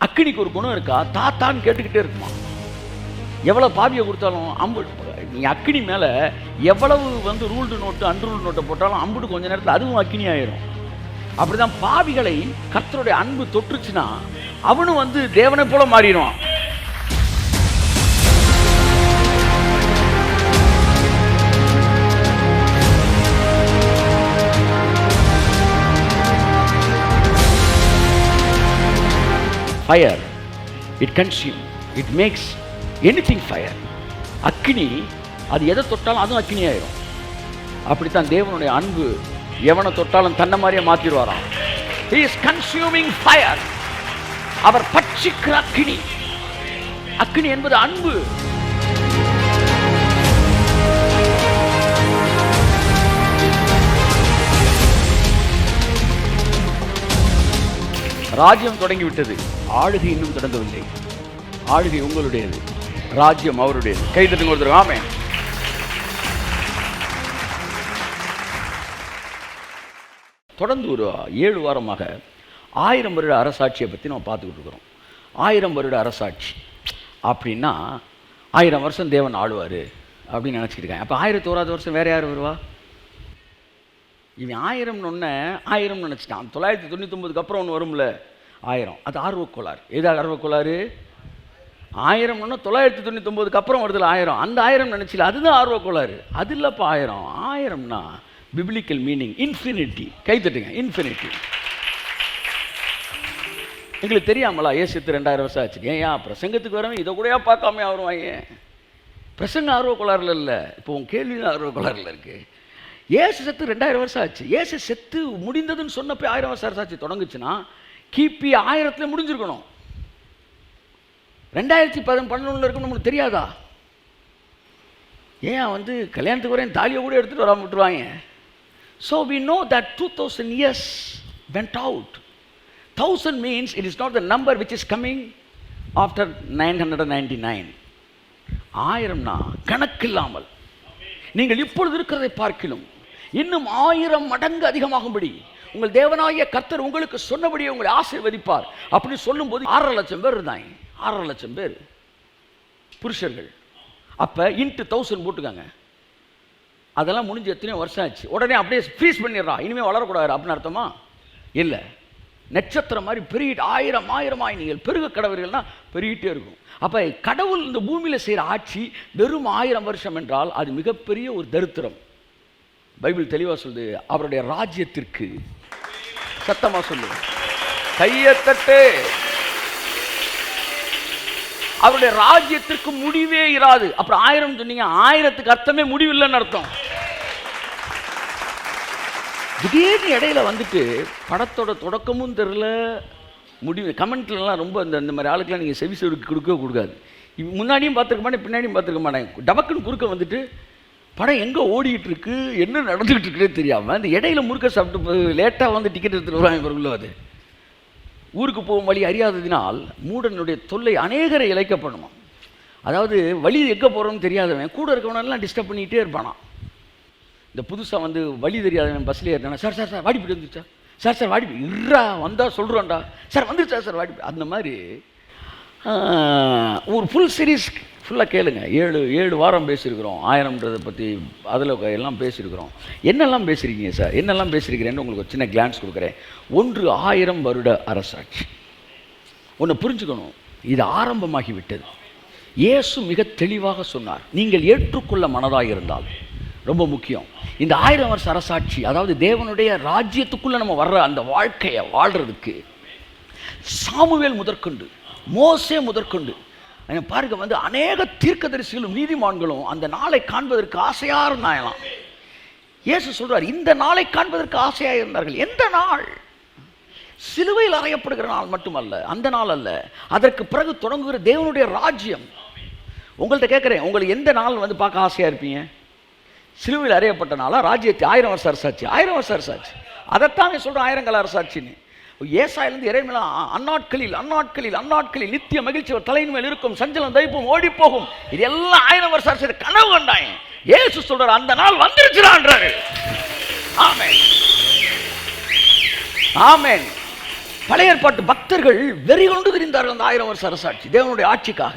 அக்கினிக்கு ஒரு குணம் இருக்கா? தாத்தான்னு கேட்டுக்கிட்டே இருக்குமா. எவ்வளோ பாவியை கொடுத்தாலும் நீ அக்கினி மேலே எவ்வளவு ரூல்டு நோட்டு அன்ரூல்டு நோட்டை போட்டாலும் அம்புட்டு கொஞ்ச நேரத்தில் அதுவும் அக்கினி ஆயிரும். அப்படிதான் பாவிகளை கர்த்தருடைய அன்பு தொற்றுச்சுன்னா அவனும் தேவனை போல மாறிடுவான். Fire, it consumes, it makes anything fire. அக்கினி அது எதை தொட்டாலும் அதுவும் அக்கினி ஆயிரும். அப்படித்தான் தேவனுடைய அன்பு எவனை தொட்டாலும் தன்னை மாதிரியே மாத்திடுவாராம். He is consuming fire. அவர் பட்சிக்கிற அக்கினி. அக்கினி என்பது அன்பு. ராஜ்யம் தொடங்கிவிட்டது, ஆளுகை இன்னும் தொடங்கவில்லை. ஆளுகை உங்களுடையது, ராஜ்யம் அவருடையது. கைதட்டுங்க ஒருத்தர். ஆமென். தொடர்ந்து ஒரு 7 வாரமாக 1000 வருட அரசாட்சியை பற்றி நம்ம பார்த்துக்கிட்டு இருக்கிறோம். 1000 வருட அரசாட்சி அப்படின்னா 1000 வருஷம் தேவன் ஆளுவார் அப்படின்னு நினச்சிக்கிட்டு இருக்காங்க. அப்போ 1001வது வருஷம் வேறு யார் வருவா? இவன் 1000 ஒன்று 1000 நினச்சிட்டான். 999க்கு அப்புறம் ஒன்று வரும்ல 1000. அது ஆர்வக்கோளாறு. எதாவது ஆர்வக்கோளாறு? 1000 ஒன்று 999க்கு அப்புறம் வருதுல 1000. அந்த 1000 நினச்சில அதுதான் ஆர்வக்கோளாறு. அது இல்லைப்பா 1000. 1000னா பிப்ளிக்கல் மீனிங் இன்ஃபினிட்டி. கைத்தட்டுங்க. இன்ஃபினிட்டி. எங்களுக்கு தெரியாமலா ஏசுத்து 2000 வருஷம் ஆச்சு. ஏன் பிரசங்கத்துக்கு வரவன் இதை கூடயா பார்க்காம வருவாங்க? பிரசங்க ஆர்வக்கோளாறுல இல்லை, இப்போ உன் கேள்வி ஆர்வக்கோளாறுல இருக்குது. ஏசு செத்து 2000 வருஷம் ஆச்சு. ஏசு செத்து முடிந்ததுன்னு சொன்னப்போ 1000 வருஷம் அரசாட்சி தொடங்குச்சுன்னா கிபி 1000 முடிஞ்சிருக்கணும். 2011 இருக்குன்னு நம்மளுக்கு தெரியாதா? ஏன் கல்யாணத்துக்கு வரையும் தாலியை கூட எடுத்துகிட்டு வராமல் விட்டுருவாங்க. So we know that 2000 years went out. 1000 means it is not the number which is coming after 999. 1000னா கணக்கில்லாமல் நீங்கள் இப்பொழுது இருக்கிறதை பார்க்கிலும் இன்னும் 1000 மடங்கு அதிகமாகும்படி உங்கள் தேவனாகிய கர்த்தர் உங்களுக்கு சொன்னபடியே உங்களை ஆசீர்வதிப்பார். அப்படி சொல்லும்போது 6.5 லட்சம் பேர் இருந்தாங்க. 6.5 லட்சம் பேர் புருஷர்கள். அப்போ இன்ட்டு 1000 போட்டுக்காங்க. அதெல்லாம் முடிஞ்சு எத்தனையோ வருஷம் ஆச்சு. உடனே அப்படியே ஃப்ரீஸ் பண்ணிடுறா, இனிமேல் வளரக்கூடாது அப்படின்னு அர்த்தமா? இல்லை. நட்சத்திரம் மாதிரி பெருகிட்டு 1000 நீங்கள் பெருக கடவுள்கள்னா பெருகிட்டே இருக்கும். அப்போ கடவுள் இந்த பூமியில் செய்கிற ஆட்சி வெறும் 1000 வருஷம் என்றால் அது மிகப்பெரிய ஒரு தரித்திரம். பைபிள் தெளிவாக சொல்லுது, அவருடைய ராஜ்யத்திற்கு சத்தமாக சொல்லு, கையத்தட்டு, அவருடைய ராஜ்யத்திற்கு முடிவே இராது. அப்புறம் 1000 சொன்னீங்க, 1000க்கு அர்த்தமே முடிவில்லைன்னு அர்த்தம். திடீர்னு இடையில படத்தோட தொடக்கமும் தெரில முடிவு. கமெண்ட்லாம் ரொம்ப இந்த மாதிரி ஆளுக்கெல்லாம் நீங்கள் செவி செவிக்கு கொடுக்காது. முன்னாடியும் பார்த்துருக்க மாட்டேன், பின்னாடியும் பார்த்துருக்க மாட்டேன். டபக்குன்னு குறுக்க படம் எங்கே ஓடிக்கிட்டு இருக்கு, என்ன நடந்துக்கிட்டு இருக்குன்னே தெரியாமல் அந்த இடையில முறுக்க சாப்பிட்டு லேட்டாக டிக்கெட் எடுத்துகிட்டு வருவாங்க. பிறகுள்ள அது ஊருக்கு போகும் வழி அறியாததினால் மூடனுடைய தொல்லை அநேகரை இழைக்கப்படணும். அதாவது வழி எங்கே போகிறோன்னு தெரியாதவன் கூட இருக்கவனெல்லாம் டிஸ்டர்ப் பண்ணிக்கிட்டே இருப்பானா. இந்த புதுசாக வழி தெரியாதவன் பஸ்ஸில் ஏறினா, சார் சார் சார் வாடிப்பிட்டு வந்துச்சா, சார் சார் வாடிப்பி இருறா வந்தால் சொல்கிறோண்டா, சார் வந்துருச்சா சார் வாடிப்பி. அந்த மாதிரி ஒரு ஃபுல் சீரீஸ் ஃபுல்லாக கேளுங்க. 7 வாரம் பேசியிருக்கிறோம் 1000ன்றதை பற்றி. அதில் எல்லாம் பேசியிருக்கிறோம். என்னெல்லாம் பேசியிருக்கீங்க சார், என்னெல்லாம் பேசியிருக்கிறேன்னு உங்களுக்கு ஒரு சின்ன கிளான்ஸ் கொடுக்குறேன். 1000 வருட அரசாட்சி. ஒன்று புரிஞ்சுக்கணும், இது ஆரம்பமாகிவிட்டது. இயேசு மிக தெளிவாக சொன்னார், நீங்கள் ஏற்றுக்கொள்ள மனதாக இருந்தால். ரொம்ப முக்கியம். இந்த 1000 வருஷ அரசாட்சி, அதாவது தேவனுடைய ராஜ்யத்துக்குள்ளே நம்ம வர்ற அந்த வாழ்க்கையை வாழ்கிறதுக்கு சாமுவேல் முதற்கொண்டு மோசே முதற்கொண்டு பாருங்க அநேக தீர்க்கதரிசிகளும் நீதிமான்களும் அந்த நாளை காண்பதற்கு ஆசையாக இருந்தாங்களாம். இயேசு சொல்றார், இந்த நாளை காண்பதற்கு ஆசையாக இருந்தார்கள். எந்த நாள்? சிலுவையில் அறையப்படுகிற நாள் மட்டுமல்ல, அந்த நாள் அல்ல, அதற்கு பிறகு தொடங்குகிற தேவனுடைய ராஜ்யம். உங்கள்கிட்ட கேட்குறேன், உங்களுக்கு எந்த நாள் பார்க்க ஆசையாக இருப்பீங்க? சிலுவையில் அறையப்பட்ட நாளா, ராஜ்யத்தை 1000 வருஷ அரசாட்சி? 1000 வருஷ அரசாட்சி. அதைத்தானே சொல்கிறோம் 1000 கால அரசாட்சின்னு. ஏசாயிலிருந்து இறைமையில அந்நாட்களில் நித்திய மகிழ்ச்சி ஒரு தலையின் மேல் இருக்கும், சஞ்சலம் தைப்பும் ஓடி போகும். இது எல்லாம் 1000 வருஷ அரசு கனவு கண்டாங்க. இயேசு சொல்றாரு, அந்த நாள் வந்துருச்சுறான்றாரு. ஆமென், ஆமென். பழைய ஏற்பாட்டு பக்தர்கள் வெறி கொண்டு திரிந்தார்கள் அந்த 1000 வருஷ அரசாட்சி தேவனுடைய ஆட்சிக்காக.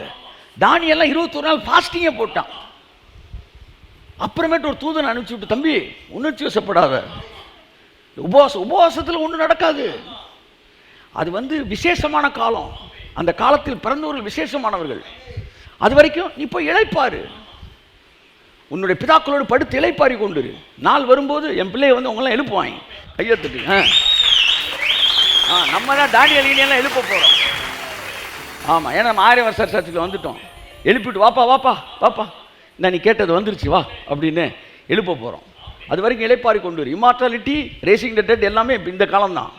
தானியெல்லாம் 21 நாள் ஃபாஸ்டிங்கே போட்டான். அப்புறமேட்டு ஒரு தூதனை அனுப்பிச்சு விட்டு, தம்பி உணர்ச்சி வசப்படாத, உபவாசத்தில் ஒன்றும் நடக்காது. அது விசேஷமான காலம். அந்த காலத்தில் பிறந்தவர்கள் விசேஷமானவர்கள். அது வரைக்கும் நீ போய் இளைப்பாரு, உன்னுடைய பிதாக்களோடு படுத்து இளைப்பாரி கொண்டு நாள் வரும்போது என் பிள்ளையை அவங்களாம் எழுப்புவாங்க. கையெழுத்துட்டு நம்ம தான் தானியேலையெல்லாம் எழுப்ப போகிறோம். ஆமாம், ஏன்னா நம்ம 1000 வருஷ அரசாட்சியில் வந்துட்டோம். எழுப்பிட்டு வாப்பா வாப்பா வாப்பா, இந்த நீ கேட்டது வந்துருச்சு வா அப்படின்னு எழுப்ப போகிறோம். அது வரைக்கும் இளைப்பாரி கொண்டு இம்மார்டாலிட்டி, ரேசிங் த டெட் எல்லாமே இந்த காலம் தான்.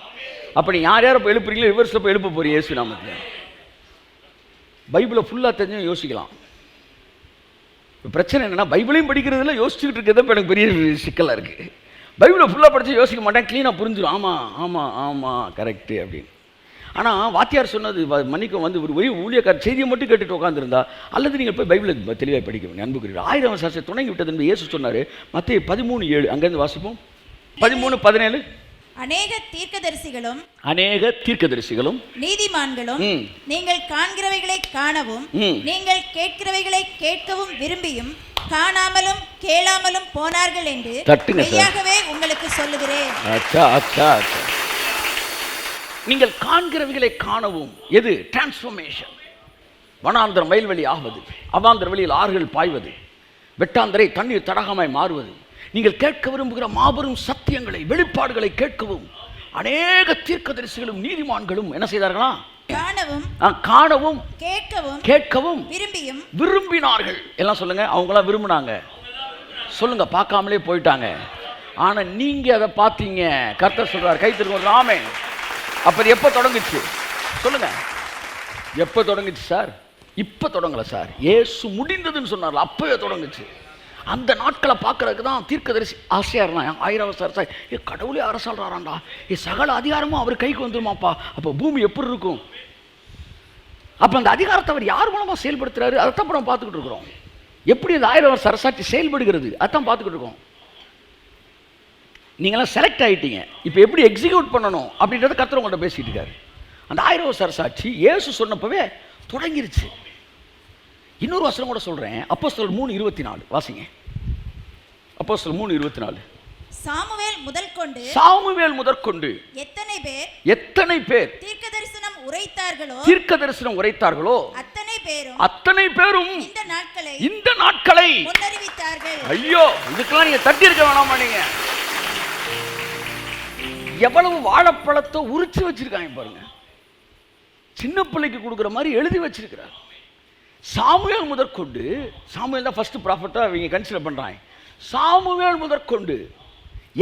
அப்போ நீ யார் யாரை இப்போ எழுப்புறீங்களோ ரிவர்ஸில் போய் எழுப்ப போகிறீங்க இயேசு நாமத்தில். பைபிளை ஃபுல்லாக தெரிஞ்சும் யோசிக்கலாம். இப்போ பிரச்சனை என்னென்னா, பைபிளையும் படிக்கிறதுல யோசிச்சுக்கிட்டு இருக்கிறது இப்போ எனக்கு பெரிய சிக்கலாக இருக்குது. பைபிளை ஃபுல்லாக படித்து யோசிக்க மாட்டேன், க்ளீனாக புரிஞ்சிடும். ஆமாம் ஆமாம் ஆமாம் கரெக்டு அப்படின்னு. ஆனால் வாத்தியார் சொன்னது மன்னிக்கும் ஒரு ஊழியக்கார செய்தியை மட்டும் கேட்டுட்டு உட்காந்துருந்தா, அல்லது நீங்கள் போய் பைபிளை தெளிவாக படிக்கணும். அன்புக்குரிய 1000 வருஷம் தொடங்கி விட்டது என்று இயேசு சொன்னார். மத்தேயு 13:7 அங்கேருந்து வாசிப்போம். 13:17. அநேக தீர்க்கதரிசிகளும் நீதிமான்களும் நீங்கள் காண்கிறவைகளை காணவும் நீங்கள் கேட்கிறவைகளை கேட்கவும் விரும்பியும் காணாமலும் கேளாமலும் போனார்கள் என்று மெய்யாகவே உங்களுக்கு சொல்லுகிறேன். நீங்கள் காண்கிறவைகளை காணவும், எது? டிரான்ஸ்ஃபர்மேஷன். வனாந்தரம் வயல்வெளி ஆவது, அவாந்தர வழியில் ஆறுகள் பாய்வது, வெட்டாந்தரை தண்ணீர் தடாகமாய் மாறுவது, நீங்கள் கேட்க விரும்புகிற மாபெரும் சத்தியங்களை, வெளிப்பாடுகளை கேட்கவும் அநேக தீர்க்கதரிசிகளும் நீதிமான்களும் என்ன செய்தார்களா? காணவும் கேட்கவும் விரும்பினார்கள். எல்லாம் சொல்லுங்க, அவங்களாம் விரும்பினாங்க. சொல்லுங்க, பார்க்காமலே போயிட்டாங்க. ஆனா நீங்க அதை பார்த்தீங்க. கர்த்தர் சொல்றார், கை திரும்ப ராமே. அப்ப எப்ப தொடங்குச்சு சொல்லுங்க? எப்ப தொடங்குச்சு சார்? இப்ப தொடங்கல சார். இயேசு முடிந்ததுன்னு சொன்னார்ல, அப்பவே தொடங்குச்சு. அந்த நாட்களை பார்க்கறதுக்கு தான் தீர்க்கதரிசி ஆசையா இருந்தான். 1000 வருஷ அரசாட்சி, கடவுளே அரசாள்றாராண்டா, சகல அதிகாரமும் அவர் கைக்கு வந்துருமாப்பா, அப்போ பூமி எப்படி இருக்கும்? அப்போ அந்த அதிகாரத்தை அவர் யார் மூலமாக செயல்படுத்துறாரு, அதைத்தான் நம்ம பார்த்துக்கிட்டு இருக்கிறோம். எப்படி அந்த 1000 வருஷ அரசாட்சி செயல்படுகிறது அதான் பார்த்துக்கிட்டு இருக்கோம். நீங்களாம் செலக்ட் ஆகிட்டீங்க, இப்போ எப்படி எக்ஸிக்யூட் பண்ணணும் அப்படின்றத கர்த்தர் உங்கள்கிட்ட பேசிட்டு இருக்காரு. அந்த 1000 வருஷ அரசாட்சி இயேசு சொன்னப்பவே தொடங்கிருச்சு. இன்னொரு வசனம் கூட சொல்றேன், அப்போஸ்தலர் 3:24 வாசிங்க. அப்போஸ்தலர் 3:24. சாமுவேல் முதற்கொண்டு எத்தனை பேர் தீர்க்க தரிசனம் உரைத்தார்களோ அத்தனை பேரும் இந்த நாட்களை முன்னறிவித்தார்கள். ஐயோ, இதுக்கெல்லாம் நீங்க தட்டி இருக்க வேணாமா? நீங்க எவ்வளவு வாழைப்பழத்தை உரிச்சு வச்சிருக்காங்க பாருங்க. சின்ன பிள்ளைக்கு கொடுக்குற மாதிரி எழுதி வச்சிருக்கிறார். சாமுவேல் முதற்கொண்டு, சாமுவேல் தான் ஃபர்ஸ்ட் ப்ராஃபட்டா இவங்க கன்சிடர் பண்றாங்க. சாமுவேல் முதற்கொண்டு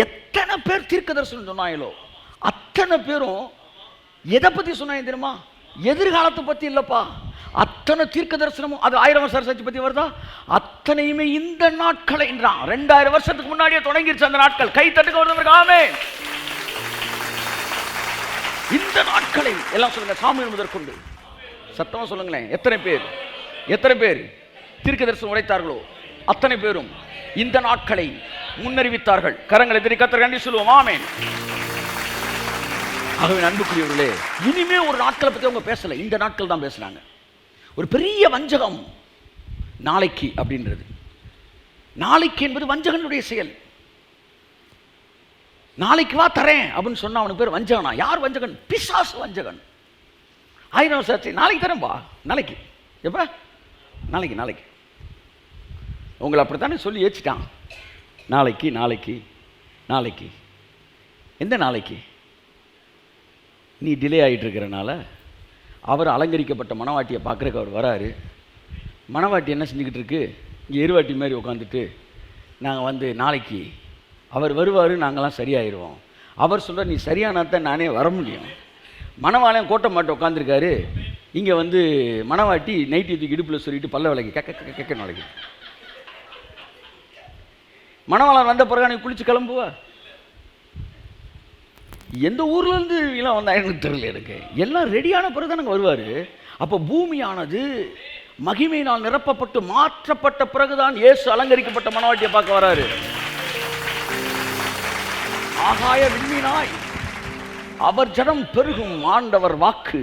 எத்தனை பேர் தீர்க்க தரிசனம் சொன்னாங்களோ அத்தனை பேரும் எதை பத்தி சொன்னாங்க தெரியுமா? எதிர்காலத்தை பத்தி இல்லப்பா. அத்தனை தீர்க்க தரிசனமும், அது 1000 வருஷ அரசாட்சி பத்தி வருதா? அத்தனையுமே இந்த நாட்களை என்றான். 2000 வருஷத்துக்கு முன்னாடியே தொடங்கிருச்சு அந்த நாட்கள். கை தட்டுக்க வருது. ஆமென். இந்த நாட்களை எல்லாம் சொல்லுங்க. சாமுவேல் முதற்கொண்டு சத்தமா சொல்லுங்களேன். எத்தனை பேர் தீர்க்க தரிசனம் உரைத்தார்களோ அத்தனை பேரும் இந்த நாட்களை முன்னறிவித்தார்கள். கரங்களை எதிரி கர்த்தர் கண்டி சொல்லுவோம். ஆமென். ஆகவே அன்புக்குரியவர்களே, இனிமே ஒரு நாட்களை பத்தி அவங்க பேசல, இந்த நாட்கள் தான் பேசுனாங்க. ஒரு பெரிய வஞ்சகம் நாளைக்கு அப்படின்றது. நாளைக்கு என்பது வஞ்சகனுடைய செயல். நாளைக்கு வா தரேன் அப்படின்னு சொன்னா அவனுக்கு பேர் வஞ்சகனா? யார் வஞ்சகன்? பிசாசு வஞ்சகன். 1000 வருஷம் நாளைக்கு தரேன்பா. நாளைக்கு எப்ப? நாளைக்கு உங்களை அப்படித்தானே சொல்லி ஏச்சிட்டான். நாளைக்கு எந்த நாளைக்கு? நீ டிலே ஆகிட்டு இருக்கிறனால அவர் அலங்கரிக்கப்பட்ட மணவாட்டியை பார்க்குறக்கு அவர் வராரு. மணவாட்டி என்ன செஞ்சுக்கிட்டு இருக்கு? இங்கே எருவாட்டி மாதிரி உட்காந்துட்டு, நாங்கள் நாளைக்கு அவர் வருவார், நாங்களாம் சரியாயிடுவோம். அவர் சொல்கிற நீ சரியானா தான் நானே வர முடியும். மணவாளையம் கோட்டை மாட்ட உட்காந்துருக்காரு. இங்கே மணவாட்டி நைட்டி தூக்கி இடுப்பில் சொல்லிட்டு பல்ல விளக்கி கக்க நாளைக்கு. மணவாளன் வந்த பிறகு நீ குளிச்சு கிளம்புவா? எந்த ஊர்லேருந்து எல்லாம் வந்தா எனக்கு தெரியல. எனக்கு எல்லாம் ரெடியான பிறகு தான் நாங்கள் வருவார். அப்போ பூமியானது மகிமையினால் நிரப்பப்பட்டு மாற்றப்பட்ட பிறகுதான் இயேசு அலங்கரிக்கப்பட்ட மணவாட்டியை பார்க்க வராரு. ஆகாய விண்மீனாய் அவர் ஜனம் பெருகும், ஆண்டவர் வாக்கு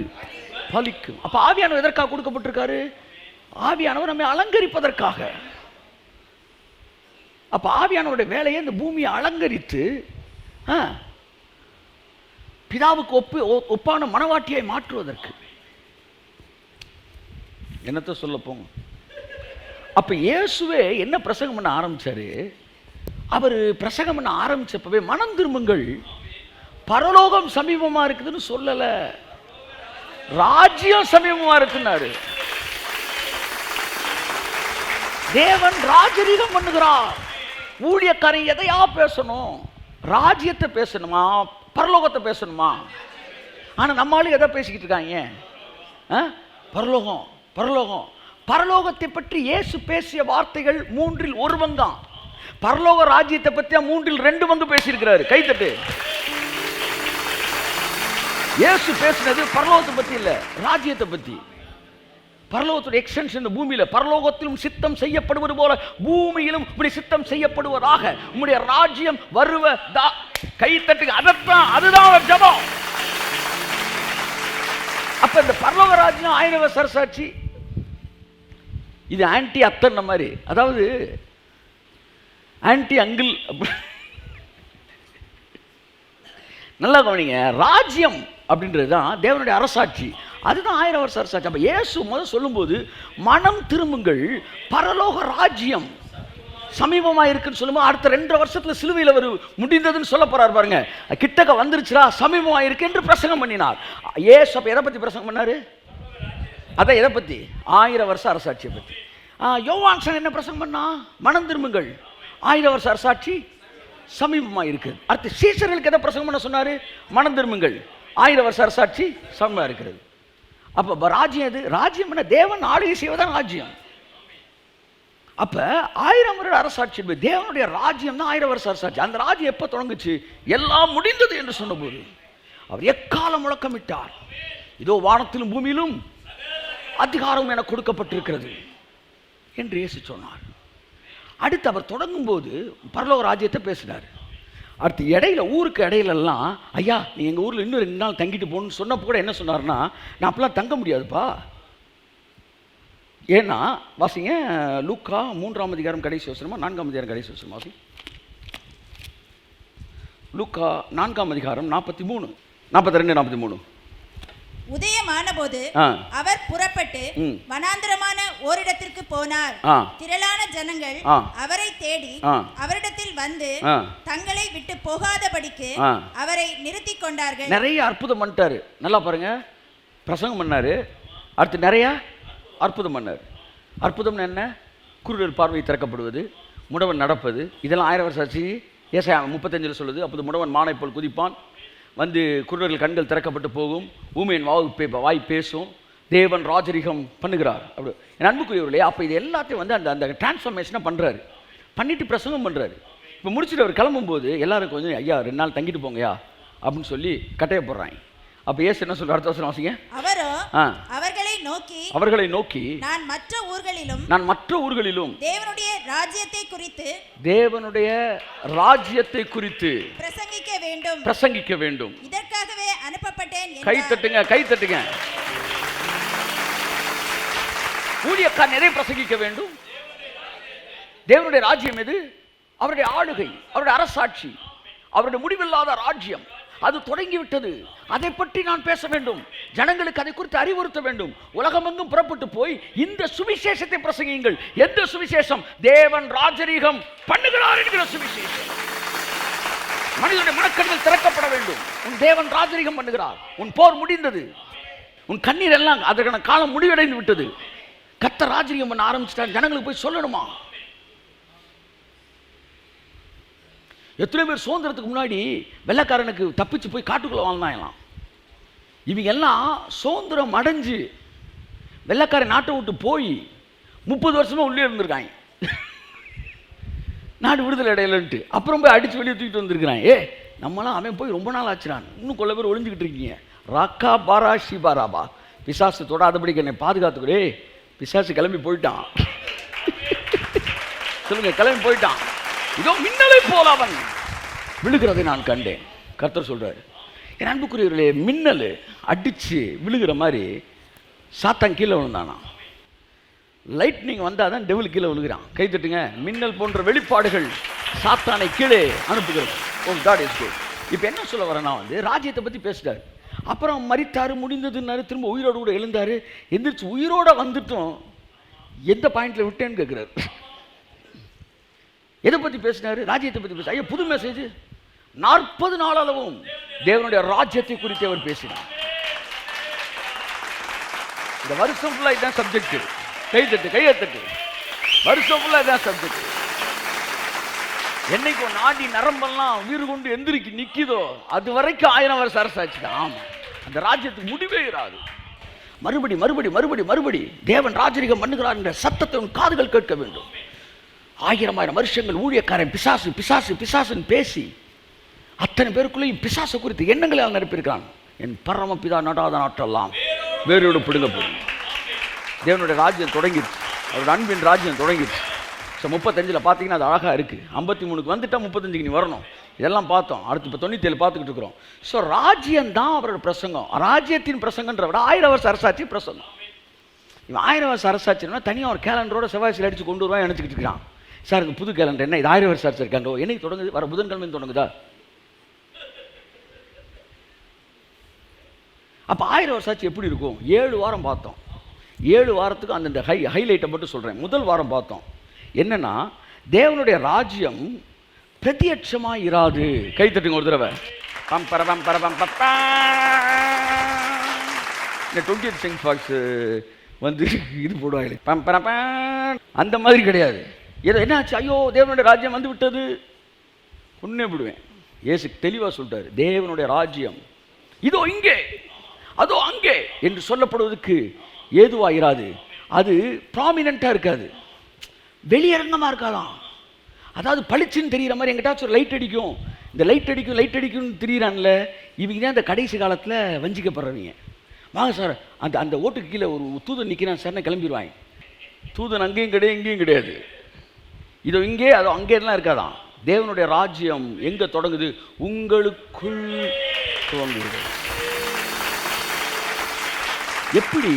பலிக்கும். அப்ப ஆவியானவர் எதற்காக கொடுக்கப்பட்டிருக்காரு? ஆவியானவர் நம்மை அலங்கரிப்பதற்காக. அப்ப ஆவியானவருடைய வேலையை இந்த பூமியை அலங்கரித்து பிதாவுக்கு ஒப்பான மனவாட்டியை மாற்றுவதற்கு. என்னத்த சொல்ல போங்க. அப்ப இயேசுவே என்ன பிரசங்கம் பண்ண ஆரம்பிச்சாரு? அவர் பிரசங்கம் பண்ண ஆரம்பிச்சப்பவே மனம் திரும்புங்கள், பரலோகம் சமீபமா இருக்குதுன்னு சொல்லல, ராஜ்யம் சமீபமா இருக்குன்னாரு. தேவன் ராஜரீகம் பண்ணுகிறார். ஊழியக்காரன் எதையா பேசணும்? ராஜ்யத்தை பேசணுமா, பரலோகத்தை பேசணுமா? ஆனா நம்மளும் எதை பேசிக்கிட்டு இருக்காங்க? பரலோகம் பரலோகம். பரலோகத்தை பற்றி இயேசு பேசிய வார்த்தைகள் 1/3 பங்கு. பரலோக ராஜ்யத்தை பற்றி 3/2 பங்கு பேசியிருக்கிறாரு. கைத்தட்டு. இயேசு பேசினது பரலோகத்தை பற்றி இல்ல, ராஜ்யத்தை பற்றி. பரலோகத்துடைய எக்ஸ்டென்ஷன் இந்த பூமியில, பரலோகத்திலும் சித்தம் செய்யப்படுவது போல பூமியிலும் இப்படி சித்தம் செய்யப்படுவதாக உம்முடைய ராஜ்யம் வருவதா. கைத்தட்டுங்க. அதுதான் ஜெபம். அப்ப இந்த பரலோக ராஜ்யம் 1000 வருஷ அரசாட்சி. இது ஆன்டி அத்தன் மாதிரி, அதாவது ஆன்டி அங்கிள். நல்லா கவனிங்க. ராஜ்யம் அப்படின்றது தான் தேவனுடைய அரசாட்சி. அதுதான் 1000 வருஷ அரசாட்சி. அப்ப இயேசு முதல் சொல்லும்போது மனம் திரும்புங்கள், பரலோக ராஜ்யம் சமீபமா இருக்குன்னு சொல்லும்போது அடுத்த 2.5 வருஷத்துல சிலுவையில் அவர் முடிந்ததுன்னு சொல்ல போறாரு பாருங்க. கிட்டக்க வந்துருச்சுடா, சமீபமா இருக்கு என்று பிரசங்கம் பண்ணினார். இயேசு அப்ப எதை பத்தி பிரசங்கம் பண்ணாரு? அதான் எதை பத்தி? 1000 வருஷ அரசாட்சியை பத்தி. யோவான் என்ன பிரசங்கம் பண்ணா? மனம் திரும்புங்கள், 1000 வருஷ அரசாட்சி சமீபமா இருக்கு. அடுத்து சீசர்களுக்கு எதை பிரசங்கம் பண்ண சொன்னாரு? மனம் திரும்புங்கள், 1000 வருஷ அரசாட்சி சமீபமா இருக்கிறது. அப்ப ராஜ்யம் எது? ராஜ்யம் என்ன? தேவன் ஆளுகை செய்வதான் ராஜ்யம். அப்ப 1000 வருட அரசாட்சி, தேவனுடைய ராஜ்யம் தான் 1000 வருஷ அரசாட்சி. அந்த ராஜ்யம் எப்ப தொடங்குச்சு? எல்லாம் முடிந்தது என்று சொன்னபோது அவர் எக்காலம் முழக்கமிட்டார், இதோ வானத்திலும் பூமியிலும் அதிகாரம் என கொடுக்கப்பட்டிருக்கிறது என்று இயேசு சொன்னார். அடுத்து அவர் தொடங்கும் போது பரலோக ராஜ்யத்தை பேசினார். அடுத்து இடையில, ஊருக்கு இடையிலெல்லாம், ஐயா நீ எங்கள் ஊரில் இன்னும் 2 நாள் தங்கிட்டு போகணும்னு சொன்னப்போ கூட என்ன சொன்னார்னா, நான் அப்பெல்லாம் தங்க முடியாதுப்பா. ஏன்னா வாசிங்க, லூக்கா 3ஆம் அதிகாரம் கடைசி வசனமா 4ஆம் அதிகாரம் கடைசி வசனம் வாசி. லூக்கா 4ஆம் அதிகாரம் 43, 42, 43. உதயமான போது அவர் புறப்பட்டு வனாந்தரமான ஓரிடத்திற்கு போனார். திரளான ஜனங்கள் அவரை தேடி அவரிடத்தில் வந்து தங்களை விட்டு போகாதபடிக்கு அவரை நிறுத்தி கொண்டார்கள். நிறைய அற்புதம் பண்ணிட்டாரு. நல்லா பாருங்க, பிரசங்கம் பண்ணாரு, அடுத்து நிறைய அற்புதம் பண்ணார். அற்புதம் என்ன? குருடர் பார்வை திறக்கப்படுவது, முடவன் நடப்பது, இதெல்லாம் 1000 வருஷம் ஆச்சு. ஏசாயா 35 சொல்லுது, அப்போது முடவன் மானை போல் குதிப்பான், வந்து குருடர்கள் கண்கள் திறக்கப்பட்டு போகும், ஊமையின் வாய் பேசும், தேவன் ராஜரிகம் பண்ணுகிறார். அப்படி என் அன்புக்குரியவர்களே, அப்போ இது எல்லாத்தையும் வந்து அந்த அந்த டிரான்ஸ்ஃபர்மேஷனை பண்ணுறாரு, பண்ணிட்டு பிரசங்கம் பண்ணுறாரு. இப்போ முடிச்சுட்டு அவர் கிளம்பும்போது எல்லாரும் கொஞ்சம், ஐயா 2 நாள் தங்கிட்டு போங்கயா அப்படின்னு சொல்லி கட்டைய போடுறாங்க. அப்ப இயேசு என்ன சொல்றாரு? அடுத்த வசனம் வாசிங்க. அவரோ அவர்களை நோக்கி நான் மற்ற ஊர்களிலும் தேவனுடைய ராஜ்யத்தை குறித்து பிரசங்கிக்க வேண்டும். இதற்காகவே அனுப்பப்பட்டேன். கை தட்டுங்க. ஊழியக்காரன் எதை பிரசங்கிக்க வேண்டும்? தேவனுடைய ராஜ்யம் எது? அவருடைய ஆளுகை, அவருடைய அரசாட்சி, அவருடைய முடிவில்லாத ராஜ்யம். அது தொடங்கிவிட்டது. அதை பற்றி நான் பேச வேண்டும், ஜனங்களுக்கு அதை குறித்து அறிவுறுத்த வேண்டும். உலகமெங்கும் புறப்பட்டு போய் இந்த சுவிசேஷத்தை பிரசங்கியுங்கள். எந்த சுவிசேஷம்? தேவன் ராஜரீகம் பண்ணுகிறார் என்கிற சுவிசேஷம். மனிதனுடைய மனக்கண்கள் திறக்கப்பட வேண்டும். உன் தேவன் ராஜரீகம் பண்ணுகிறார், உன் போர் முடிந்தது, உன் கண்ணீர் எல்லாம் அதற்கான காலம் முடிவடைந்து விட்டது. கர்த்தர் ராஜரீகம் பண்ண ஆரம்பிச்சிட்டார். ஜனங்களுக்கு போய் சொல்லணுமா? எத்தனை பேர் சுதந்திரத்துக்கு முன்னாடி வெள்ளைக்காரனுக்கு தப்பிச்சு போய் காட்டுக்குள்ள வாழ்ந்தாங்களாம். இவங்க எல்லாம் சுதந்திரம் அடைஞ்சு வெள்ளைக்காரன் நாட்டை விட்டு போய் 30 வருஷமா உள்ளே இருந்திருக்காங்க, நாடு விடுதலை அடையலன்ட்டு. அப்புறம் போய் அடிச்சு வெளியே தூக்கிட்டு வந்திருக்கிறான். நம்மளாம் அவன் போய் ரொம்ப நாள் ஆச்சுறான், இன்னும் கொள்ள பேர் ஒளிஞ்சுக்கிட்டு இருக்கீங்க. ராக்கா பாரா ஷிபாராபா, பிசாசு தொடாதபடிக்கு என்னை பாதுகாத்துக்கூடே. பிசாசு கிளம்பி போயிட்டான். சொல்லுங்க, கிளம்பி போயிட்டான். இதோ மின்னலை போல அவன் விழுகிறதை நான் கண்டேன். கர்த்தர் சொல்றாரு, என் அன்புக்குரியவர்களே, மின்னல் அடித்து விழுகிற மாதிரி சாத்தான் கீழே விழுந்தானா. லைட்னிங் வந்தால் தான் டெவில் கீழே விழுகிறான். கை தட்டுங்க. மின்னல் போன்ற வெளிப்பாடுகள் சாத்தானை கீழே அனுப்புகிறது. ஓ காட் இஸ் குட். இப்போ என்ன சொல்ல வரேன்னா ராஜ்யத்தை பற்றி பேசிட்டார். அப்புறம் மரித்தாரு, முடிந்ததுன்னாரு, திரும்ப உயிரோடு கூட எழுந்தார். எந்திரிச்சு உயிரோடு வந்துட்டோம், எந்த பாயிண்டில் விட்டேன்னு கேட்குறாரு. எதை பற்றி பேசினார்? ராஜ்யத்தை பற்றி பேச. ஐயா புது மெசேஜ். 40 நாள் அளவும் தேவனுடைய ராஜ்யத்தை குறித்து அவர் பேசினார். இந்த வருஷம் ஃபுல்லாக இதுதான் சப்ஜெக்ட். கையெழுத்து வருஷம் ஃபுல்லாக இதுதான் சப்ஜெக்ட். என்னைக்கு நாடி நரம்பெல்லாம் உயிர் கொண்டு எந்திரிக்கு நிற்கிதோ அது வரைக்கும் 1000 வருஷம் அரசாட்சி தான். ஆமாம், அந்த ராஜ்யத்துக்கு முடிவே இராது. மறுபடி தேவன் ராஜரிகம் பண்ணுகிறார் என்ற சத்தத்தை உன் காதுகள் கேட்க வேண்டும். 1000 வருஷங்கள் ஊழியக்காரன் பிசாசுன்னு பேசி அத்தனை பேருக்குள்ளேயும் பிசாசு குறித்து எண்ணங்களை அவன் நிரப்பியிருக்கான். என் பரமபிதா நடாத நாட்டெல்லாம் வேரோடு பிடுங்கப்படும். தேவனுடைய ராஜ்யம் தொடங்கிடுச்சு, அவருடைய அன்பின் ராஜ்யம் தொடங்கிடுச்சு. ஸோ 35 பார்த்தீங்கன்னா அது அழகாக இருக்குது. 53க்கு வந்துட்டால் 35க்கு நீ வரணும். இதெல்லாம் பார்த்தோம். அடுத்து இப்போ 97 பார்த்துக்கிட்டு இருக்கிறோம். ஸோ ராஜ்யம் தான் அவரோட பிரசங்கம். ராஜ்யத்தின் பிரசங்கன்ற விட 1000 வருஷ அரசாட்சி பிரசங்கம். இவன் 1000 வருஷ அரசாட்சினா தனியாக ஒரு கேலண்டரோட செவ்வாய்ச்சில் அடித்து கொண்டு வருவான் நினச்சிக்கிட்டு இருக்கிறான். சார் இந்த புது கேலண்டர் என்ன இது 1000 வருஷம் அரசாட்சி என்னைக்கு தொடங்குது? வர புதன்கிழமை தொடங்குதா? அப்போ 1000 வருஷாட்சி எப்படி இருக்கும்? 7 வாரம் பார்த்தோம். 7 வாரத்துக்கு அந்தந்த ஹைலைட்டை மட்டும் சொல்கிறேன். முதல் வாரம் பார்த்தோம் என்னன்னா, தேவனுடைய ராஜ்யம் பிரத்யட்சமாக இராது. கை தட்டுங்க ஒரு தடவை. இந்த 20th சென்ச்சுரி ஃபாக்ஸ் இது போடுவாங்க அந்த மாதிரி கிடையாது. ஏதோ என்னாச்சு, ஐயோ தேவனுடைய ராஜ்யம் வந்து விட்டது கொன்னே விடுவேன். இயேசு தெளிவாக சொல்லிட்டாரு, தேவனுடைய ராஜ்யம் இதோ இங்கே அதோ அங்கே என்று சொல்லப்படுவதற்கு ஏதுவாக இராது. அது ப்ராமினெண்ட்டாக இருக்காது, வெளியரங்கமாக இருக்காதான். அதாவது பளிச்சுன்னு தெரிகிற மாதிரி எங்கிட்டாச்சும் ஒரு லைட் அடிக்கும். இந்த லைட் அடிக்கும்னு தெரியுறான்ல, இவங்க தான் இந்த கடைசி காலத்தில் வஞ்சிக்கப்படுறவங்க. வாங்க சார், அந்த ஓட்டுக்கு கீழே ஒரு தூதன் நிற்கிறான் சார்னு கிளம்பிடுவாங்க. தூதன் அங்கேயும் கிடையாது இங்கேயும் கிடையாது, இதோ இங்கே அதோ அங்கேலாம் இருக்காதான். தேவனுடைய ராஜ்யம் எங்கே தொடங்குது? உங்களுக்குள் துவங்குகிறது. எப்படி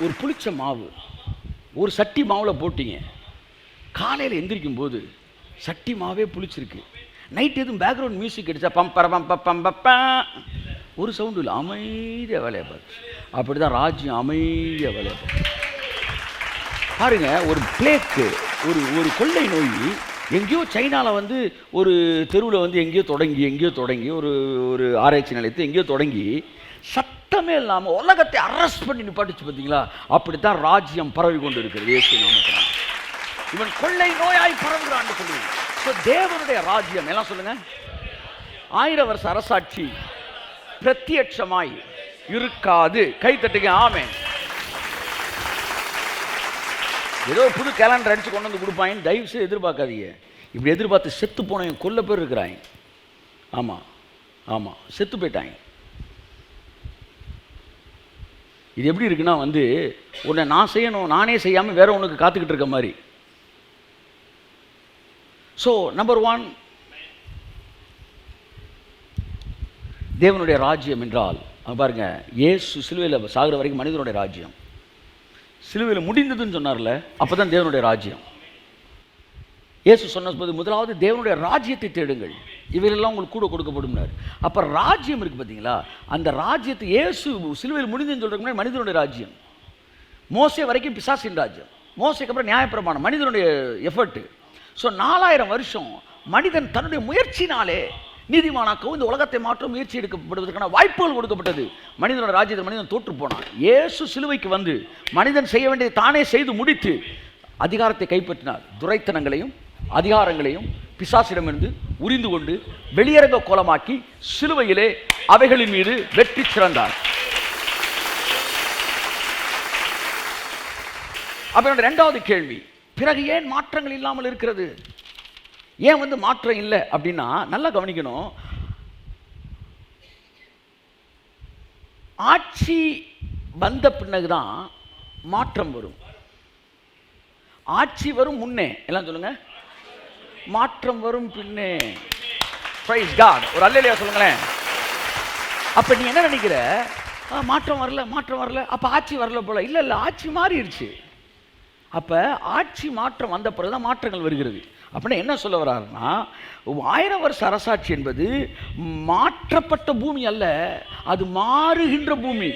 ஒரு புளிச்ச மாவு ஒரு சட்டி மாவில் போட்டிங்க, காலையில் எந்திரிக்கும் போது சட்டி மாவே புளிச்சிருக்கு. நைட் எதுவும் பேக்ரவுண்ட் மியூசிக் அடித்தா பம்பப்ப ஒரு சவுண்டு இல்லை, அமைதியாக வேலையை பார்த்து. அப்படி தான் ராஜ்யம் அமைதியாக வேலையை பார்த்து. பாருங்க, ஒரு பிளேக்கு ஒரு கொள்ளை நோய் எங்கேயோ சைனாவில் ஒரு தெருவில் எங்கேயோ தொடங்கி ஒரு ஆராய்ச்சி நிலையத்தை எங்கேயோ தொடங்கி சத்தமே இல்லாமல் உலகத்தை அரெஸ்ட் பண்ணி நிப்பாட்டுச்சு. பார்த்தீங்களா? அப்படித்தான் ராஜ்யம் பரவி கொண்டு இருக்கிறது. இயேசு நாமத்தினால இவன் கொள்ளை நோயாய் பரவுகிறான்னு சொல்லுங்க. ஸோ தேவனுடைய ராஜ்யம் எல்லாம் சொல்லுங்க, 1000 வருஷ அரசாட்சி பிரத்யட்சமாய் இருக்காது. கை தட்டுங்க, ஆமென். ஏதோ புது கேலண்டர் அடிச்சு கொண்டு வந்து கொடுப்பாங்க, தயவு செய்து எதிர்பார்க்காதீங்க. இப்படி எதிர்பார்த்து செத்து போனவங்க கொல்ல பேர் இருக்கிறாங்க. ஆமாம் செத்து போயிட்டாங்க. இது எப்படி இருக்குன்னா உன்னை நான் செய்யணும், நானே செய்யாமல் வேற உனக்கு காத்துக்கிட்டு இருக்க மாதிரி. ஸோ நம்பர் 1, தேவனுடைய ராஜ்யம் என்றால் பாருங்க, இயேசு சிலுவையில் சாகிற வரைக்கும் மனிதனுடைய ராஜ்யம், சிலுவையில் முடிந்ததுன்னு சொன்னார்ல, அப்போ தான் தேவனுடைய ராஜ்யம். இயேசு சொன்னபோது முதலாவது தேவனுடைய ராஜ்யத்தை தேடுங்கள், இவையெல்லாம் உங்களுக்கு கூட கொடுக்கப்படும்னார். அப்போ ராஜ்யம் இருக்குது பார்த்தீங்களா? அந்த ராஜ்யத்தை இயேசு சிலுவையில் முடிந்துன்னு சொல்கிறதுக்கு முன்னாடி மனிதனுடைய ராஜ்யம். மோசே வரைக்கும் பிசாசின் ராஜ்யம், மோசைக்கு அப்புறம் நியாயப்பிரமாணம், மனிதனுடைய எஃபர்ட்டு. ஸோ 4000 வருஷம் மனிதன் தன்னுடைய முயற்சினாலே நீதிமானாக்கவும் இந்த உலகத்தை மாற்ற முயற்சி எடுக்கப்படுவதற்கான வாய்ப்புகள் கொடுக்கப்பட்டது. மனிதனோட ராஜ்யத்தை மனிதன் தோற்று போனான். இயேசு சிலுவைக்கு மனிதன் செய்ய வேண்டியதை தானே செய்து முடித்து அதிகாரத்தை கைப்பற்றினார். துரைத்தனங்களையும் அதிகாரங்களையும் பிசாசிடமிருந்து உரிந்து கொண்டு வெளியரங்க கோலமாக்கி சிலுவையிலே அவைகளின் மீது வெற்றி சிறந்தார். அப்ப 2வது கேள்வி, பிறகு ஏன் மாற்றங்கள் இல்லாமல் இருக்கிறது? ஏன் மாற்றம் இல்லை அப்படின்னா, நல்லா கவனிக்கணும். ஆட்சி வந்த பின்னகுதான் மாற்றம் வரும். ஆட்சி வரும் முன்னே, எல்லாம் சொல்லுங்க, மாற்றம் வரும் பின்னே. Praise God. ஒரு அல்லேலூயா சொல்லுங்களேன். அப்ப நீ என்ன நினைக்கிற? மாற்றம் வரல, அப்ப ஆட்சி வரல போல. இல்ல, ஆட்சி மாறிடுச்சு. அப்ப ஆட்சி மாற்றம் வந்த பிறகுதான் மாற்றங்கள் வருகிறது. அப்படின்னா என்ன சொல்ல வர்றாருன்னா, 1000 வருஷ அரசாட்சி என்பது மாற்றப்பட்ட பூமி அல்ல, அது மாறுகின்ற பூமி.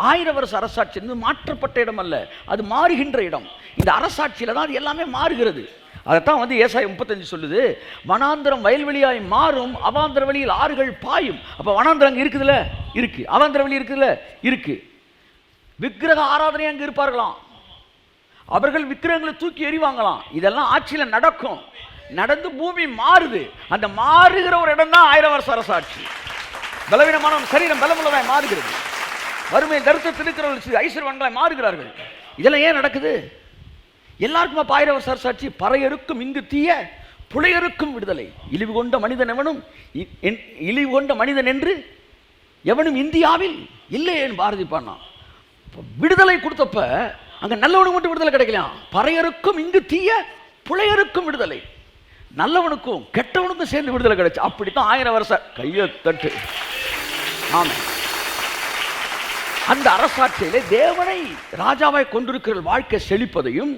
1000 வருஷ அரசாட்சி என்பது மாற்றப்பட்ட இடம் அல்ல, அது மாறுகின்ற இடம். இந்த அரசாட்சியில தான் அது எல்லாமே மாறுகிறது. அதைத்தான் வந்து ஏசாயா 35 சொல்லுது, வனாந்திரம் வயல்வெளியாய் மாறும், அவாந்திர வழியில் ஆறுகள் பாயும். அப்ப வனாந்திரம் அங்க இருக்குதுல்ல, இருக்கு. அவாந்திர வழி இருக்குதுல்ல, இருக்கு. விக்கிரக ஆராதனை அங்க இருப்பார்களாம், அவர்கள் விக்கிரகங்களை தூக்கி எறிவாங்களாம். இதெல்லாம் ஆட்சியில நடக்கும். நடந்து பூமி மாறுது. அந்த மாறுகிற ஒரு இடம் தான் 1000 வருஷ அரசாட்சி. பலவீனமான சரீரம் பலமுள்ளதாய் மாறுகிறது. வறுமை தரித்திரத்தில் இருக்கிறவர்கள் ஐஸ்வர்யவான்களாய் மாறுகிறார்கள். இதெல்லாம் ஏன் நடக்குது? எல்லாருக்கும் 1000 வருஷ அரசாட்சி. பறையருக்கும் இங்கு தீய, புலையருக்கும் விடுதலை. இழிவு கொண்ட மனிதன் என்று எவனும் இந்தியாவில் இல்லையேன்னு பாரதி பாடினான். விடுதலை கொடுத்தப்ப அங்க நல்லவனுக்கு மட்டும் விடுதலை கிடைக்கலாம். பறையருக்கும் இங்கு தீய, புலையருக்கும் விடுதலை. நல்லவனுக்கும் கெட்டவனுக்கும் சேர்ந்து விடுதலை கிடைச்சு. அப்படித்தான் 1000 வருஷம். கையை தட்டு. ஆமா, அந்த அரசாட்சியிலே தேவனை ராஜாவாய் கொண்டிருக்கிற வாழ்க்கை செழிப்பதையும்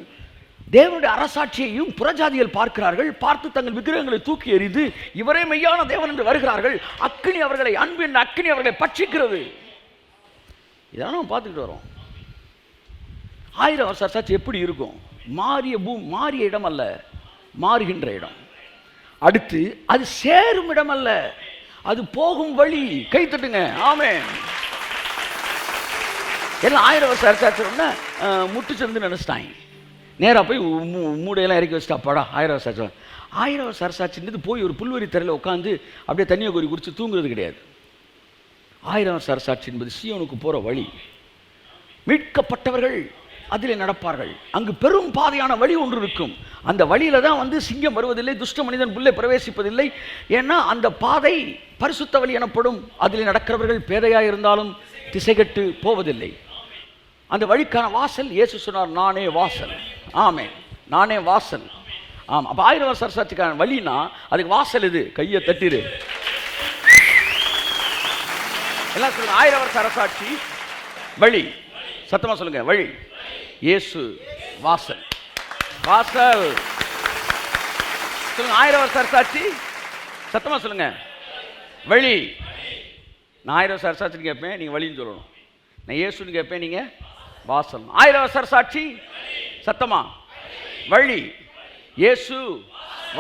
தேவனுடைய அரசாட்சியையும் புறஜாதிகள் பார்க்கிறார்கள். பார்த்து தங்கள் விக்கிரகங்களை தூக்கி எறிந்து இவரே மெய்யான தேவன் என்று வருகிறார்கள். அக்கினி அவர்களை, அன்பின் அக்கினி அவர்களை பட்சிக்கிறது. இதெல்லாம் நம்ம பார்த்துக்கிட்டு வரோம். 1000 வருஷ அரசாட்சி எப்படி இருக்கும்? மாறிய இடம் அல்ல, மாறுகின்ற இடம். அடுத்து அது சேரும் இடம் அல்ல, அது போகும் வழி. கை தட்டுங்க. ஆமென். எல்லாம் 1000 வருஷ அரசாட்சி முட்டு சேர்ந்து நினைச்சிட்டாங்க. நேராக போய் மூடையெல்லாம் இறக்கி வச்சுட்டா பாடா 1000 வருஷ அரசாட்சி. 1000 வருஷ அரசாட்சின்றது போய் ஒரு புல்வெளி தரையில் உட்காந்து அப்படியே தண்ணியை கோரி குடிச்சு தூங்குறது கிடையாது. 1000 வருஷ அரசாட்சி என்பது சீயோனுக்கு போகிற வழி. மீட்கப்பட்டவர்கள் அதில் நடப்பார்கள். அங்கு பெரும் பாதையான வழி ஒன்று இருக்கும். அந்த வழியில தான் வந்து சிங்கம் வருவதில்லை, துஷ்ட மனிதன் புல்லை பிரவேசிப்பதில்லை. ஏன்னா அந்த பாதை பரிசுத்த வழி எனப்படும். அதில் நடக்கிறவர்கள் பேதையாக இருந்தாலும் திசைகட்டு போவதில்லை. அந்த வழிக்கான வாசல் இயேசு சொன்னார், நானே வாசல். ஆமென், நானே வாசல். ஆமாம். அப்போ 1000 வருஷ அரசாட்சிக்கான வழினா அதுக்கு வாசல் இது. கையை தட்டிரு. எல்லாம் சொல்லுங்க, 1000 வருஷ அரசாட்சி வழி. சத்தமா சொல்லுங்க, வழி. இயேசு வாசல். வாசல் சொல்லுங்க. 1000 வருஷ அரசாட்சி சத்தமா சொல்லுங்க, வழி. நான் 1000 வருஷ அரசாட்சின்னு கேட்பேன், நீங்க வழின்னு சொல்லணும். நான் இயேசுன்னு கேட்பேன், நீங்க வாசல். 1000 வருஷ அரசாட்சி சத்தமா, வழி. இயேசு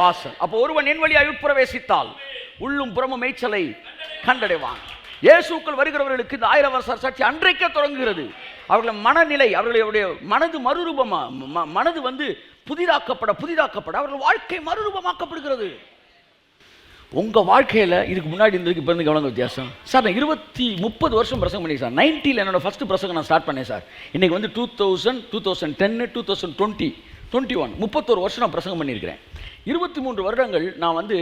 வாசல். அப்போ ஒருவன் என் வழியாய் உட்பிரவேசித்தால் உள்ளும் புறமும் மேய்ச்சலை கண்டடைவான். இயேசுக்குள் வருகிறவர்களுக்கு இந்த 1000 வருஷ அரசாட்சி அன்றைக்கே தொடங்குகிறது. அவர்கள் மனநிலை, அவர்களுடைய மனது மறுரூபமா, மனது வந்து புதிதாக்கப்பட அவர்கள் வாழ்க்கை மறுரூபமாக்கப்படுகிறது. உங்க வாழ்க்கையில இதுக்கு முன்னாடி இருந்ததுக்கு இப்போ இருந்து எவ்வளோ வித்தியாசம் சார்? நான் 30 வருஷம் பிரசங்கம் பண்ணி சார். 90ல் என்னோட ஃபர்ஸ்ட் பிரசங்கம் நான் ஸ்டார்ட் பண்ணேன் சார். இன்னைக்கு வந்து 2000, 2010, 2020, 21 31 வருஷம் நான் பிரசங்கம் பண்ணியிருக்கிறேன். 23 வருடங்கள் நான் வந்து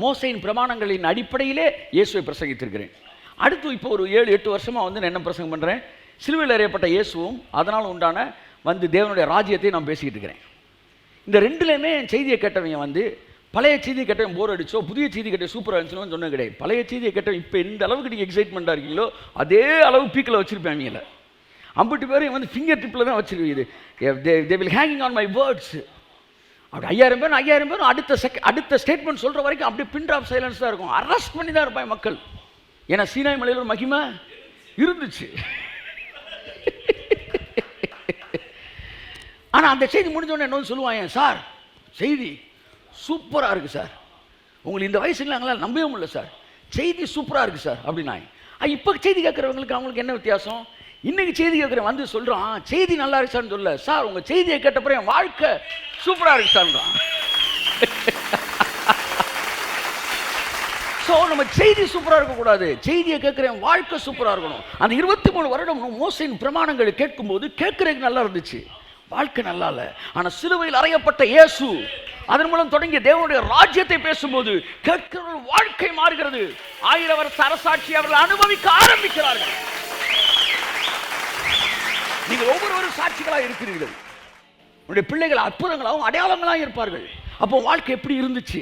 மோசையின் பிரமாணங்களின் அடிப்படையிலே இயேசுவை பிரசங்கித்திருக்கிறேன். அடுத்து இப்போ ஒரு 7-8 வருஷமாக வந்து நான் என்ன பிரசங்கம் பண்ணுறேன்? சிலுவையில் அறியப்பட்ட இயேசுவும் அதனால் உண்டான வந்து தேவனுடைய ராஜ்யத்தை நான் பேசிக்கிட்டு இருக்கிறேன். இந்த ரெண்டுலேயுமே என் செய்தியை கேட்டவங்க வந்து பழைய செய்தியை கேட்டவன் போர் அடிச்சோ, புதிய செய்தி கேட்ட சூப்பராக இருந்துச்சுன்னு சொன்னது கிடையாது. பழைய செய்தியை கேட்டவன் இப்போ எந்த அளவுக்கு நீங்கள் எக்ஸைட்மெண்ட்டாக இருக்கீங்களோ அதே அளவு பீக்கில் வச்சுருப்பேன். அவங்கள 50 பேரும் வந்து ஃபிங்கர் டிப்பில் தான் வச்சுருக்குது. They will hanging on my words. அப்படி 5000 பேரும் அடுத்த ஸ்டேட்மெண்ட் சொல்கிற வரைக்கும் அப்படியே பின் ட்ராப் சைலன்ஸ் தான் இருக்கும். அரெஸ்ட் பண்ணி தான் இருப்பாங்க மக்கள். ஏன்னா சீனாய் மலையில் ஒரு மகிமை இருந்துச்சு. ஆனால் அந்த செய்தி முடிஞ்சோடனே என்ன சொல்லுவாங்க, சார் செய்தி சூப்பராக இருக்குது சார், உங்களுக்கு இந்த வயசுல நாங்களாம் நம்பவே முடியல சார், செய்தி சூப்பராக இருக்குது சார் அப்படின்னா. இப்போ செய்தி கேட்குறவங்களுக்கு அவங்களுக்கு என்ன வித்தியாசம்? இன்னைக்கு செய்தி கேட்குறேன் வந்து சொல்கிறான் செய்தி நல்லா இருக்கு சார்னு சொல்ல, சார் உங்கள் செய்தியை கேட்டப்பறம் என் வாழ்க்கை சூப்பராக இருக்கு சார்ன்றான். ஸோ நம்ம செய்தி சூப்பராக இருக்கக்கூடாது, செய்தியை கேட்குறேன் வாழ்க்கை சூப்பராக இருக்கணும். அந்த 23 வருடம் மோசையின் பிரமாணங்களை கேட்கும்போது கேட்குறதுக்கு நல்லா இருந்துச்சு, வாழ்க்கை நல்லா இல்லை. ஆனால் சிலுவையில் அறையப்பட்ட இயேசு அதன் மூலம் தொடங்கிய தேவனுடைய ராஜ்யத்தை பேசும்போது கேட்கிறவர்கள் வாழ்க்கை மாறுகிறது. 1000 வருஷ அரசாட்சி அவர்கள் அனுபவிக்க ஆரம்பிக்கிறார்கள். நீங்கள் ஒவ்வொருவரும் சாட்சிகளாக இருக்கிறீர்கள். உங்களுடைய பிள்ளைகள் அற்புதங்களாகவும் அடையாளங்களாக இருப்பார்கள். அப்போ வாழ்க்கை எப்படி இருந்துச்சு?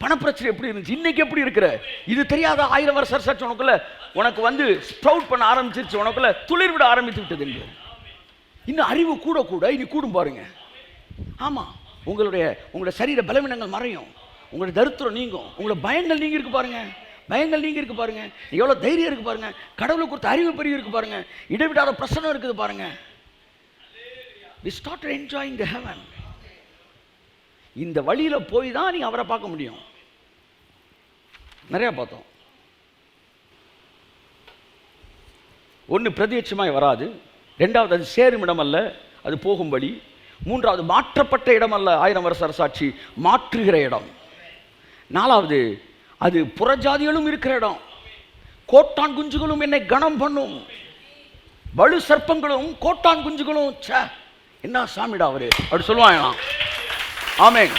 பணப்பிரச்சனை எப்படி இருந்துச்சு, இன்னைக்கு எப்படி இருக்கிற, இது தெரியாத 1000 வருஷ அரசாட்சி உனக்குள்ள உனக்கு வந்து ஸ்ப்ரவுட் பண்ண ஆரம்பிச்சிருச்சு, உனக்குள்ள துளிர் விட ஆரம்பித்து விட்டது என்று. இன்னும் அறிவு கூட கூட இனி கூடும் பாருங்க. ஆமா, உங்களுடைய சரீர பலவீனங்கள் மறையும், உங்களுடைய தரித்திரம் நீங்கும், உங்களோட பயங்கள் நீங்க இருக்கு பாருங்க, பயங்கள் நீங்க இருக்கு பாருங்க, எவ்வளவு தைரியம் இருக்கு பாருங்க, கடவுளை கொடுத்த அறிவு பெரிய இருக்கு பாருங்க, இடைவிடாத பிரசன்னம் இருக்குது பாருங்க. We started enjoying the heaven. இந்த வழியில போய் தான் நீங்க அவரை பார்க்க முடியும். நிறைய பார்த்தோம். ஒன்று பிரத்யட்சமாய் வராது, ரெண்டாவது அது சேரும் இடம் அல்ல, அது போகும் வழி, மூன்றாவது மாற்றப்பட்ட இடம் அல்ல, 1000 வருஷ அரசாட்சி மாற்றுகிற இடம், நாலாவது அது புறஜாதிகளும் இருக்கிற இடம், கோட்டான் குஞ்சுகளும் என்னை கனம் பண்ணும், வலு சர்ப்பங்களும் கோட்டான் குஞ்சுகளும் என்ன சாமிடா அவரு அப்படி சொல்லுவாங்க. ஆமென்.